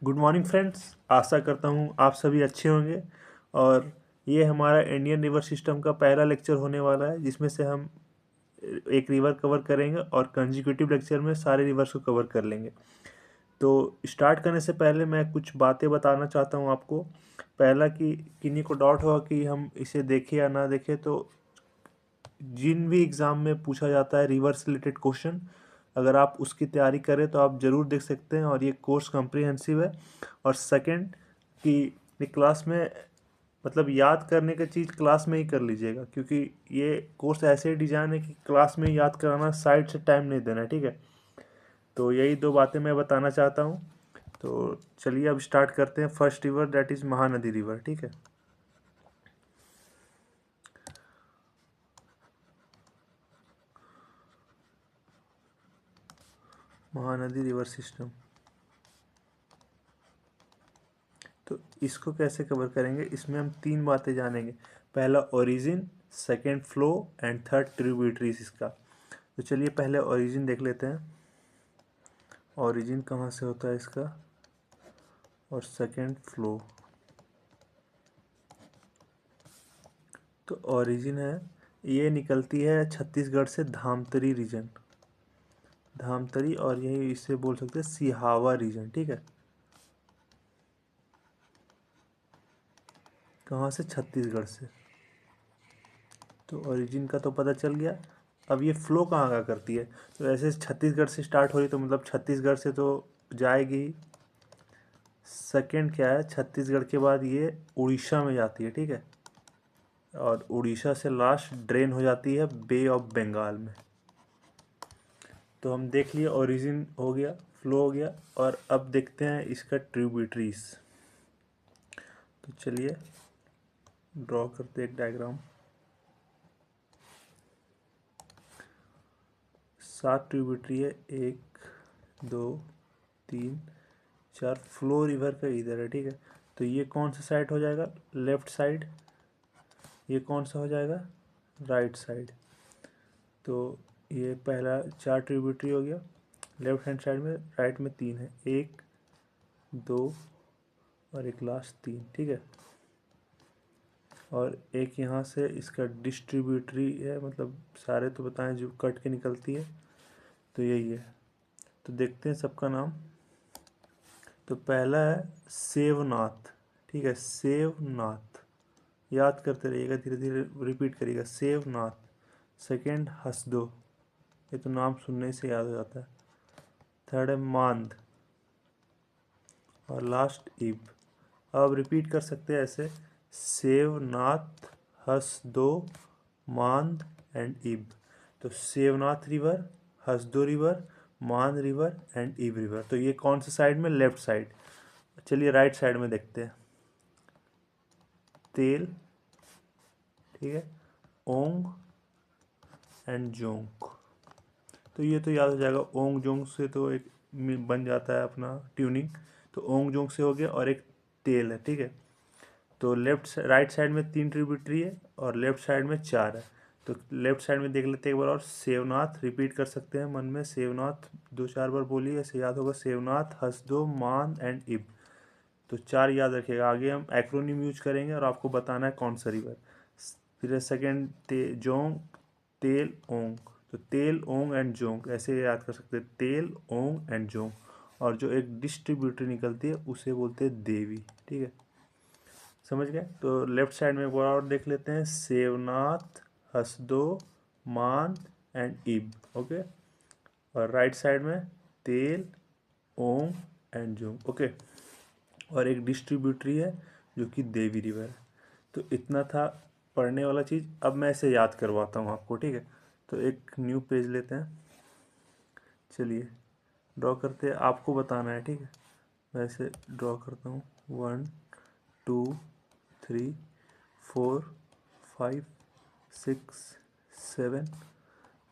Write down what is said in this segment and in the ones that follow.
Good morning friends. आशा करता हूँ आप सभी अच्छे होंगे। और ये हमारा इंडियन रिवर सिस्टम का पहला लेक्चर होने वाला है, जिसमें से हम एक रिवर कवर करेंगे और कंजिक्यूटिव लेक्चर में सारे रिवर्स को कवर कर लेंगे। तो स्टार्ट करने से पहले मैं कुछ बातें बताना चाहता हूँ आपको। पहला कि किन्हीं को डाउट होगा कि हम इसे देखें या ना देखें, तो जिन भी एग्ज़ाम में पूछा जाता है रिवर से रिलेटेड क्वेश्चन, अगर आप उसकी तैयारी करें तो आप ज़रूर देख सकते हैं, और ये कोर्स कॉम्प्रिहेंसिव है। और सेकंड कि ये क्लास में मतलब याद करने की चीज़ क्लास में ही कर लीजिएगा, क्योंकि ये कोर्स ऐसे डिज़ाइन है कि क्लास में ही याद कराना, साइड से टाइम नहीं देना है, ठीक है। तो यही दो बातें मैं बताना चाहता हूँ। तो चलिए अब स्टार्ट करते हैं। First river that is Mahanadi river, ठीक है। महानदी रिवर सिस्टम, तो इसको कैसे कवर करेंगे, इसमें हम तीन बातें जानेंगे। पहला origin, second flow and third tributaries इसका। तो चलिए पहले ओरिजिन देख लेते हैं। ओरिजिन कहाँ से होता है इसका, और सेकंड फ्लो। तो ओरिजिन है, ये निकलती है छत्तीसगढ़ से, धामतरी रीजन, धामतरी, और यही इसे बोल सकते हैं सिहावा रीजन, ठीक है। कहाँ से, छत्तीसगढ़ से। तो ओरिजिन का तो पता चल गया। अब ये फ्लो कहाँ का करती है, तो ऐसे छत्तीसगढ़ से स्टार्ट हो रही, तो मतलब छत्तीसगढ़ से तो जाएगी। सेकंड क्या है, छत्तीसगढ़ के बाद ये उड़ीसा में जाती है, ठीक है। और उड़ीसा से लास्ट ड्रेन हो जाती है बे ऑफ बंगाल में। तो हम देख लिए ओरिजिन हो गया, फ्लो हो गया, और अब देखते हैं इसका ट्रिब्यूटरीज। तो चलिए ड्रॉ करते हैं एक डायग्राम। 7 ट्रिब्यूटरी है, 1 2 3 4। फ्लो रिवर का इधर है, ठीक है। तो ये कौन सा साइड हो जाएगा, लेफ्ट साइड। ये कौन सा हो जाएगा, राइट साइड। तो ये पहला 4 ट्रिब्यूटरी हो गया लेफ्ट हैंड साइड में, राइट में 3 है, 1 2 और एक लास्ट 3, ठीक है। और एक यहाँ से इसका डिस्ट्रीब्यूटरी है, मतलब सारे तो बताएं जो कट के निकलती है, तो यही है। तो देखते हैं सबका नाम। तो पहला है सेवनाथ, ठीक है, सेवनाथ। याद करते रहिएगा, धीरे धीरे रिपीट करिएगा, सेवनाथ। सेकंड हसदो, ये तो नाम सुनने से याद हो जाता है। थर्ड है मांद, और लास्ट इब। अब रिपीट कर सकते हैं ऐसे, सेवनाथ, हसदो, मांद एंड इब। तो Seonath river, Hasdeo river, Mand river and Ib river. तो ये कौन से साइड में, लेफ्ट साइड। चलिए राइट साइड में देखते हैं। तेल, ठीक है, ओंग एंड जोंक। तो ये तो याद हो जाएगा, ओंग जोंक से तो एक बन जाता है अपना ट्यूनिंग। तो ओंग जोंक से हो गया, और एक तेल है, ठीक है। तो राइट साइड में 3 ट्रिब्यूटरी है, और लेफ्ट साइड में 4 है। तो लेफ्ट साइड में देख लेते हैं एक बार और, सेवनाथ रिपीट कर सकते हैं मन में, सेवनाथ 2-4 बार बोलिए, ऐसे याद होगा, सेवनाथ, हसदो, मान एंड इब। तो 4 याद रखिएगा। आगे हम एक्रोनिम यूज करेंगे और आपको बताना है कौन सा रिवर। फिर सेकेंड जोंग, तेल, ओंग। तो तेल, ओंग एंड जोंग, ऐसे याद कर सकते हैं, तेल, ओंग एंड जोंग। और जो एक डिस्ट्रीब्यूटरी निकलती है उसे बोलते हैं देवी, ठीक है। समझ गए। तो लेफ्ट साइड में एक बार और देख लेते हैं, सेवनाथ, हसदो, मान एंड इब, ओके। और राइट साइड में तेल, ओंग एंड जोंग, ओके। और एक डिस्ट्रीब्यूटरी है जो कि देवी रिवर है। तो इतना था पढ़ने वाला चीज़। अब मैं इसे याद करवाता हूँ आपको, ठीक है। तो एक न्यू पेज लेते हैं, चलिए ड्रॉ करते हैं, आपको बताना है, ठीक है। मैं इसे ड्रॉ करता हूँ, 1 2 3 4 5 6 7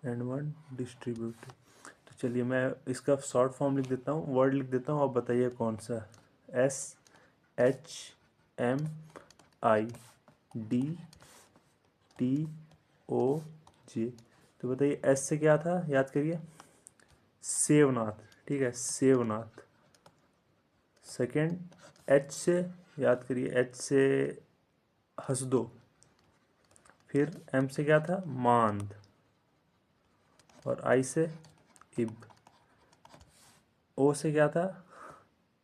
एंड 1 डिस्ट्रीब्यूटरी। तो चलिए मैं इसका शॉर्ट फॉर्म लिख देता हूँ, वर्ड लिख देता हूँ, आप बताइए कौन सा। SHMIDTOJ। तो बताइए एस से क्या था, याद करिए, सेवनाथ, ठीक है, सेवनाथ। सेकेंड एच से, याद करिए, एच से हसदो, फिर एम से क्या था, मांद, और आई से इब, ओ से क्या था,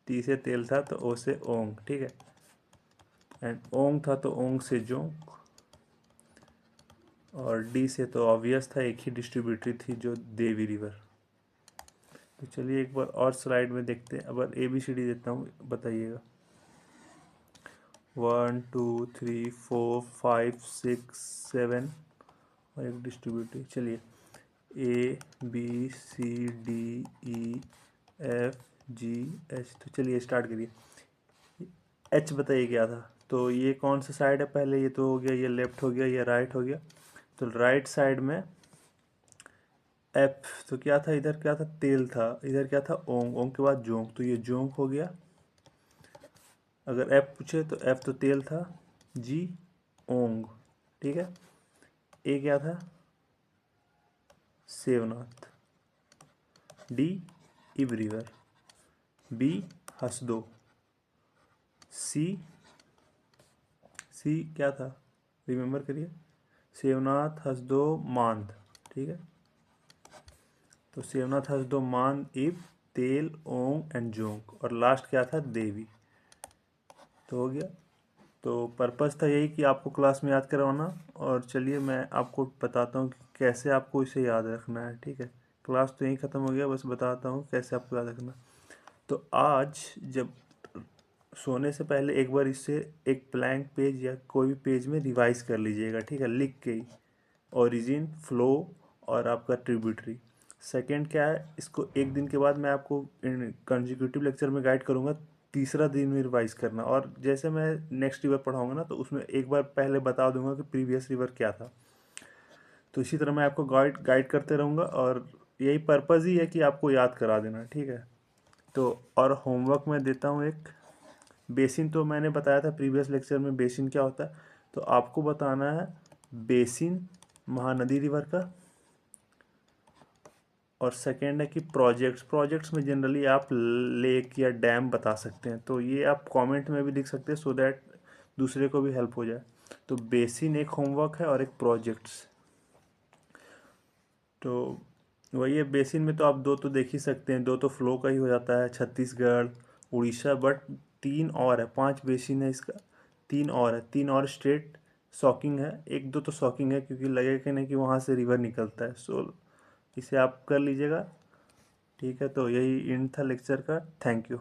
टी से तेल था तो ओ से ओंग, ठीक है, एंड ओंग था तो ओंग से जोंक, और डी से तो ऑब्वियस था, एक ही डिस्ट्रीब्यूटरी थी जो देवी रिवर। तो चलिए एक बार और स्लाइड में देखते हैं। अब ABCD देता हूँ, बताइएगा। 1 2 3 4 5 6 7 और एक डिस्ट्रीब्यूटरी। चलिए ABCDEFGH। तो चलिए स्टार्ट करिए। एच बताइए क्या था, तो ये कौन सा साइड है, पहले ये तो हो गया, ये लेफ्ट हो गया, ये राइट हो गया। तो राइट साइड में एफ, तो क्या था, इधर क्या था, तेल था, इधर क्या था, ओंग, ओंग के बाद जोंग, तो ये जोंग हो गया। अगर एफ पूछे तो एफ तो तेल था, जी ओंग, ठीक है। ए क्या था, सेवनाथ, डी इब रिवर, बी हसदो, सी क्या था, रिमेम्बर करिए, सेवनाथ हसदो मांद, ठीक है। तो सेवनाथ हसदो मांद इब तेल ओंग एंड जोंग, और लास्ट क्या था, देवी। तो हो गया। तो पर्पज़ था यही कि आपको क्लास में याद करवाना। और चलिए मैं आपको बताता हूँ कि कैसे आपको इसे याद रखना है, ठीक है। क्लास तो यहीं ख़त्म हो गया, बस बताता हूँ कैसे आपको याद रखना। तो आज जब सोने से पहले एक बार इसे एक ब्लैंक पेज या कोई भी पेज में रिवाइज कर लीजिएगा, ठीक है, लिख के ही। ओरिजिन, फ्लो और आपका ट्रिब्यूटरी। सेकंड क्या है, इसको एक दिन के बाद मैं आपको कंसेक्यूटिव लेक्चर में गाइड करूँगा, तीसरा दिन में रिवाइज करना। और जैसे मैं नेक्स्ट रिवर पढ़ाऊँगा ना, तो उसमें एक बार पहले बता दूंगा कि प्रीवियस रिवर क्या था। तो इसी तरह मैं आपको गाइड करते रहूँगा, और यही पर्पज़ ही है कि आपको याद करा देना, ठीक है। तो और होमवर्क मैं देता हूँ एक। बेसिन तो मैंने बताया था प्रीवियस लेक्चर में, बेसिन क्या होता है। तो आपको बताना है बेसिन महानदी रिवर का। और सेकेंड है कि प्रोजेक्ट्स में जनरली आप लेक या डैम बता सकते हैं, तो ये आप कमेंट में भी लिख सकते हैं, सो दैट दूसरे को भी हेल्प हो जाए। तो बेसिन एक होमवर्क है और एक प्रोजेक्ट्स। तो वही है, बेसिन में तो आप दो तो देख ही सकते हैं, दो तो फ्लो का ही हो जाता है, छत्तीसगढ़, उड़ीसा, बट तीन और है, 5 बेसिन है इसका, तीन और है, तीन और स्टेट सॉकिंग है, एक दो तो सॉकिंग है क्योंकि लगेगा कि नहीं कि वहाँ से रिवर निकलता है। सो इसे आप कर लीजिएगा, ठीक है। तो यही एंड था लेक्चर का। Thank you.